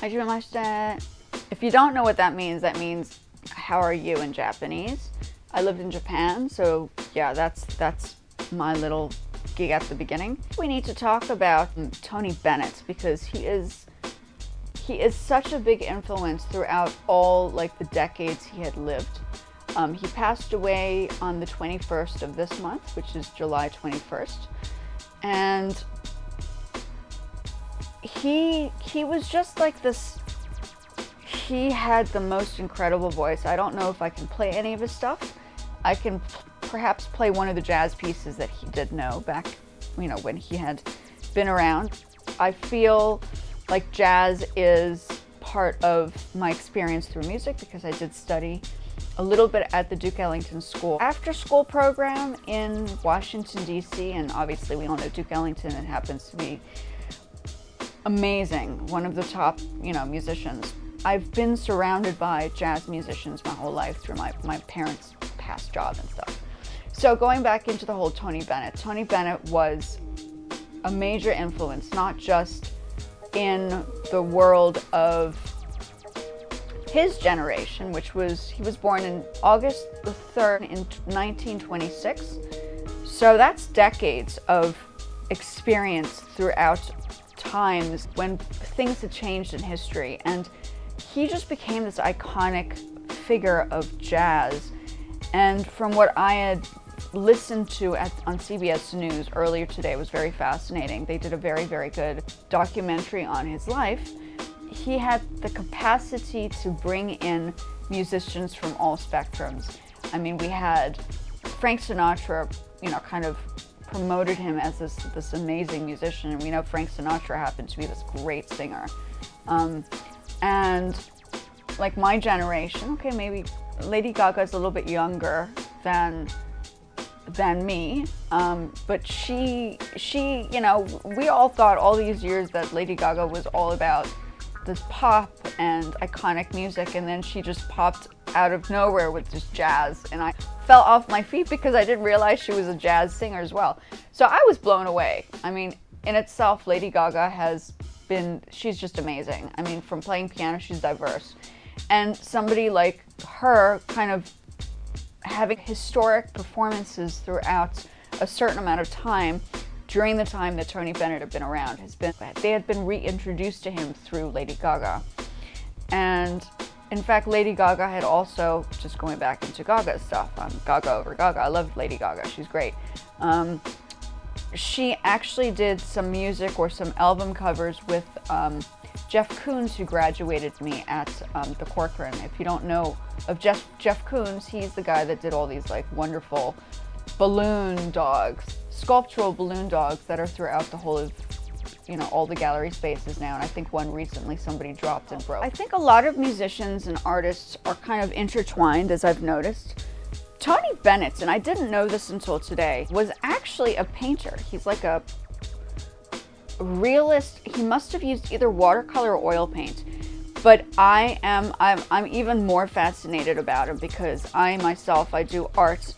Hajimemashite. If you don't know what that means how are you in Japanese. I lived in Japan, so yeah, that's my little gig at the beginning. We need to talk about Tony Bennett because he is such a big influence throughout all like the decades he had lived. He passed away on the 21st of this month, which is July 21st, and he was just like this. He had the most incredible voice. I don't know if I can play any of his stuff. I can perhaps play one of the jazz pieces that he did know back, when he had been around. I feel like jazz is part of my experience through music because I did study a little bit at the Duke Ellington School after school program in Washington, D.C. And obviously we all know Duke Ellington. It happens to be amazing, one of the top, musicians. I've been surrounded by jazz musicians my whole life through my parents' past job and stuff. So going back into the whole Tony Bennett was a major influence, not just in the world of his generation, he was born in August the 3rd in 1926. So that's decades of experience throughout times when things had changed in history. And he just became this iconic figure of jazz. And from what I had listened to on CBS News earlier today, it was very fascinating. They did a very, very good documentary on his life. He had the capacity to bring in musicians from all spectrums. I mean, we had Frank Sinatra, kind of promoted him as this amazing musician. And we know Frank Sinatra happened to be this great singer. And like my generation, okay, maybe Lady Gaga is a little bit younger than me, but she, we all thought all these years that Lady Gaga was all about this pop and iconic music, and then she just popped out of nowhere with just jazz, and I fell off my feet because I didn't realize she was a jazz singer as well. So I was blown away. I mean, in itself, Lady Gaga she's just amazing. I mean, from playing piano, she's diverse. And somebody like her kind of having historic performances throughout a certain amount of time during the time that Tony Bennett had been around they had been reintroduced to him through Lady Gaga. And in fact, Lady Gaga had also, just going back into Gaga stuff, Gaga over Gaga, I love Lady Gaga, she's great. She actually did some music or some album covers with Jeff Koons, who graduated me at the Corcoran. If you don't know of Jeff Koons, he's the guy that did all these like wonderful balloon dogs, sculptural balloon dogs that are throughout the whole of, all the gallery spaces now. And I think one recently somebody dropped and broke. I think a lot of musicians and artists are kind of intertwined, as I've noticed. Tony Bennett, and I didn't know this until today, was actually a painter. He's like a realist. He must have used either watercolor or oil paint. But I'm even more fascinated about him because I do art.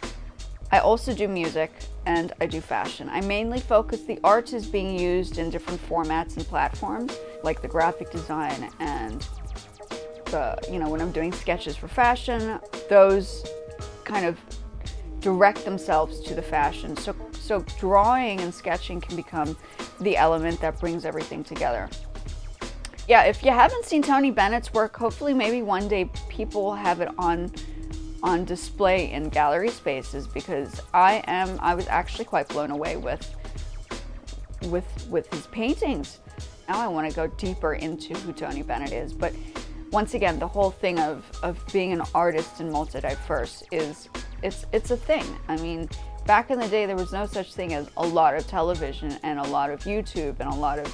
I also do music and I do fashion. I mainly focus, the art is being used in different formats and platforms, like the graphic design and when I'm doing sketches for fashion, those kind of direct themselves to the fashion. So drawing and sketching can become the element that brings everything together. Yeah, if you haven't seen Tony Bennett's work, hopefully maybe one day people will have it on display in gallery spaces, because I was actually quite blown away with his paintings. Now I want to go deeper into who Tony Bennett is, but once again, the whole thing of being an artist and multi-diverse it's a thing. I mean, back in the day, there was no such thing as a lot of television and a lot of YouTube and a lot of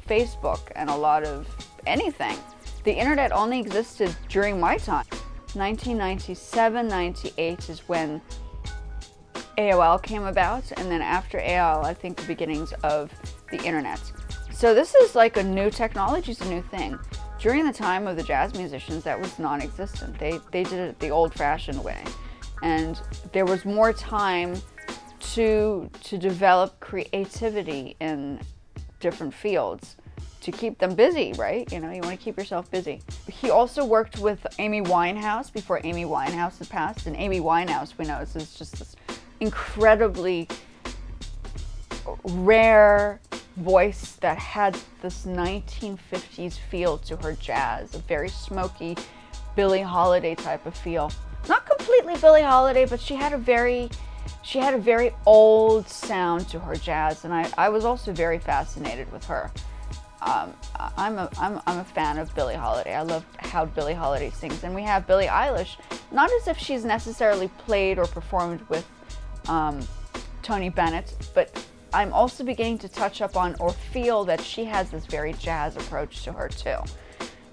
Facebook and a lot of anything. The internet only existed during my time. 1997, 98 is when AOL came about, and then after AOL, I think the beginnings of the internet. So this is like a new technology, it's a new thing. During the time of the jazz musicians, that was non-existent. They did it the old-fashioned way. And there was more time to develop creativity in different fields, to keep them busy, right? You know, you want to keep yourself busy. He also worked with Amy Winehouse before Amy Winehouse had passed. And Amy Winehouse, we know, is just this incredibly rare voice that had this 1950s feel to her jazz, a very smoky Billie Holiday type of feel. Not completely Billie Holiday, but she had a very old sound to her jazz, and I was also very fascinated with her. I'm a fan of Billie Holiday. I love how Billie Holiday sings, and we have Billie Eilish, not as if she's necessarily played or performed with Tony Bennett, but I'm also beginning to touch up on or feel that she has this very jazz approach to her too.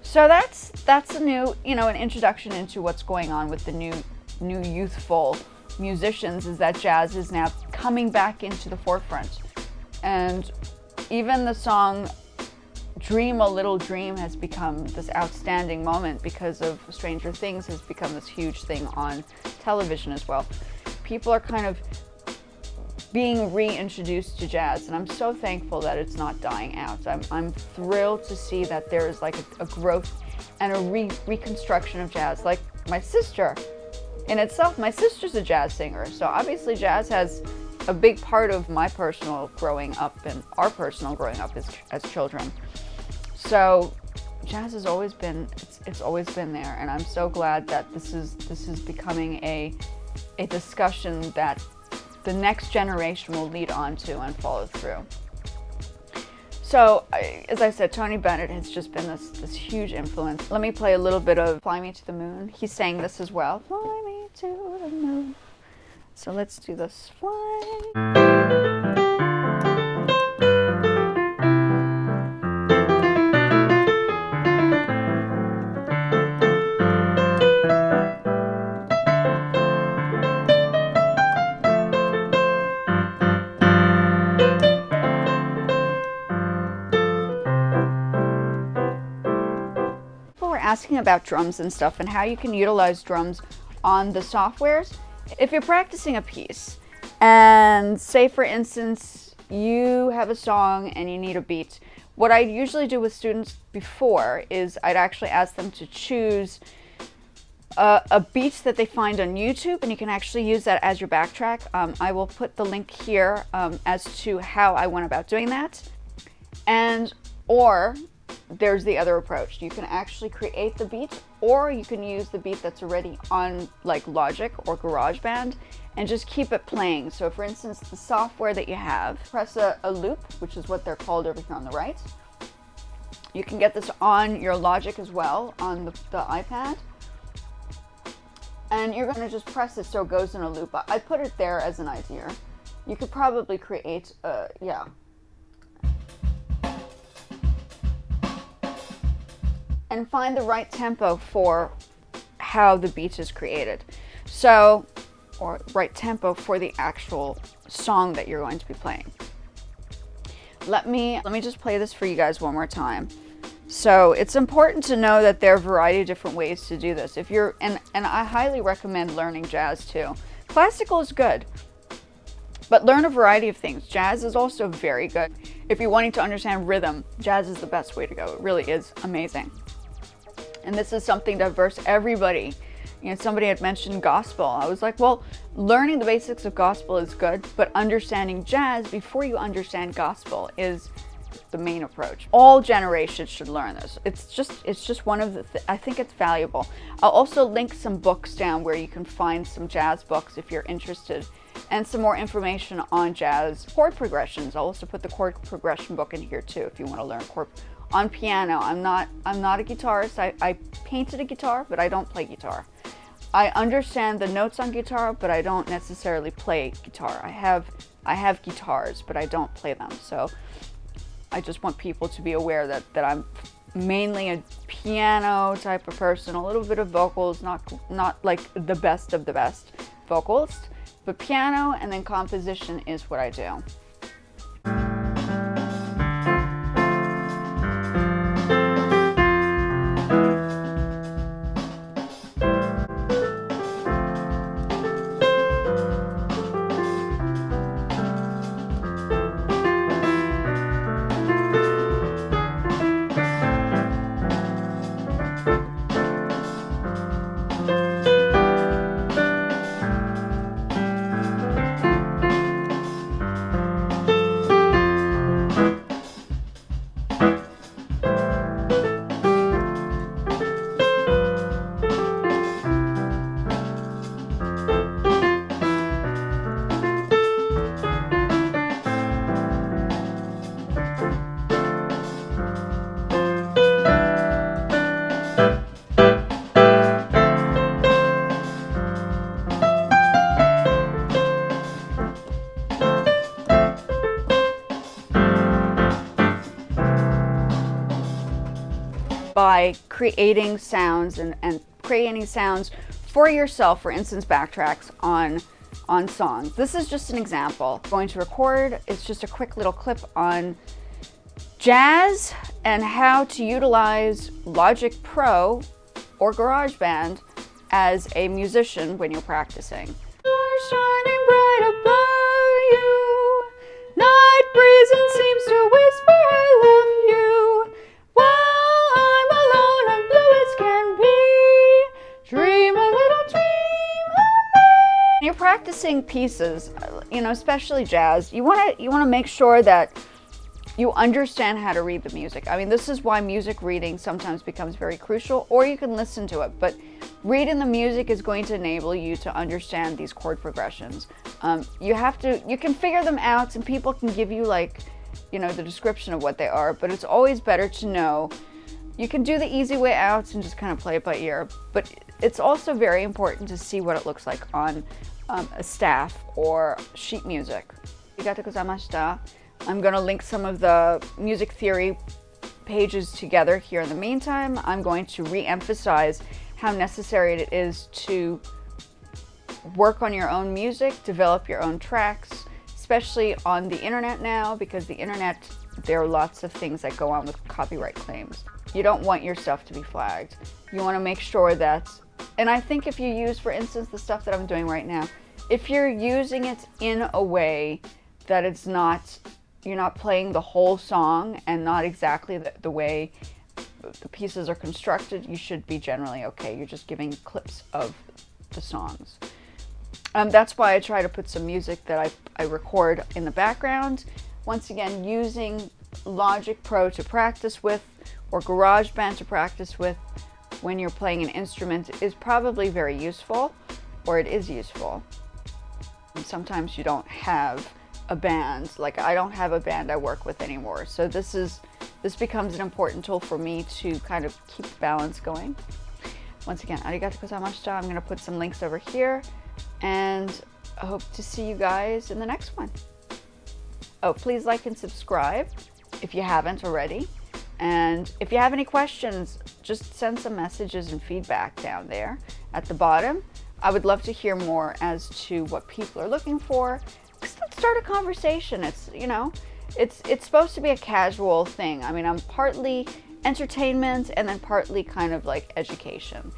So that's a new, you know, an introduction into what's going on with the new youthful musicians, is that jazz is now coming back into the forefront. And even the song Dream a Little Dream has become this outstanding moment because of Stranger Things has become this huge thing on television as well. People are kind of being reintroduced to jazz, and I'm so thankful that it's not dying out. I'm thrilled to see that there is like a growth and a reconstruction of jazz. Like my sister, in itself, my sister's a jazz singer, so obviously jazz has a big part of my personal growing up and our personal growing up as children. So jazz has always been, it's always been there, and I'm so glad that this is becoming a discussion that the next generation will lead on to and follow through. So, as I said, Tony Bennett has just been this huge influence. Let me play a little bit of Fly Me to the Moon. He sang this as well. Fly me to the moon. So let's do this. Fly. Asking about drums and stuff and how you can utilize drums on the softwares. If you're practicing a piece and say for instance you have a song and you need a beat, what I usually do with students before is I'd actually ask them to choose a beat that they find on YouTube, and you can actually use that as your backtrack. I will put the link here as to how I went about doing that. Or there's the other approach. You can actually create the beat, or you can use the beat that's already on like Logic or GarageBand and just keep it playing. So for instance, the software that you have, press a loop, which is what they're called over here on the right. You can get this on your Logic as well on the iPad. And you're going to just press it so it goes in a loop. I put it there as an idea. You could probably create, and find the right tempo for how the beat is created. So, or right tempo for the actual song that you're going to be playing. Let me just play this for you guys one more time. So it's important to know that there are a variety of different ways to do this. If you're, and I highly recommend learning jazz too. Classical is good, but learn a variety of things. Jazz is also very good. If you're wanting to understand rhythm, jazz is the best way to go. It really is amazing. And this is something diverse. Everybody, you know, somebody had mentioned gospel. I was like, well, learning the basics of gospel is good, but understanding jazz before you understand gospel is the main approach. All generations should learn this. It's just one of the, I think it's valuable. I'll also link some books down where you can find some jazz books if you're interested, and some more information on jazz chord progressions. I'll also put the chord progression book in here too if you want to learn chord. On piano, I'm not a guitarist. I painted a guitar, but I don't play guitar. I understand the notes on guitar, but I don't necessarily play guitar. I have guitars, but I don't play them. So I just want people to be aware that I'm mainly a piano type of person, a little bit of vocals, not like the best of the best vocalist, but piano and then composition is what I do. by creating sounds and creating sounds for yourself, for instance, backtracks on songs. This is just an example. I'm going to record, it's just a quick little clip on jazz and how to utilize Logic Pro or GarageBand as a musician when you're practicing. Stars shining bright above you, night breezing seems to whisper I love you, while I'm alone and blue as can be, dream a little dream of me. When you're practicing pieces, especially jazz, you want to make sure that you understand how to read the music. I mean, this is why music reading sometimes becomes very crucial, or you can listen to it, but reading the music is going to enable you to understand these chord progressions. You can figure them out, and people can give you the description of what they are, but it's always better to know. You can do the easy way out and just kind of play it by ear, but it's also very important to see what it looks like on a staff or sheet music. Arigatou gozaimashita. I'm going to link some of the music theory pages together here. In the meantime, I'm going to re-emphasize how necessary it is to work on your own music, develop your own tracks, especially on the internet now, because the internet, there are lots of things that go on with copyright claims. You don't want your stuff to be flagged. You want to make sure that, and I think if you use, for instance, the stuff that I'm doing right now, if you're using it in a way that it's not, you're not playing the whole song and not exactly the way the pieces are constructed, you should be generally okay. You're just giving clips of the songs. That's why I try to put some music that I record in the background. Once again, using Logic Pro to practice with or GarageBand to practice with when you're playing an instrument is probably very useful, or it is useful. And sometimes you don't have a band, like I don't have a band I work with anymore, so this becomes an important tool for me to kind of keep the balance going. Once again, arigatou gozaimashita. I'm going to put some links over here, and I hope to see you guys in the next one. Oh, please like and subscribe if you haven't already, and if you have any questions, just send some messages and feedback down there at the bottom. I would love to hear more as to what people are looking for. Let's start a conversation. It's supposed to be a casual thing. I mean, I'm partly entertainment and then partly kind of like education.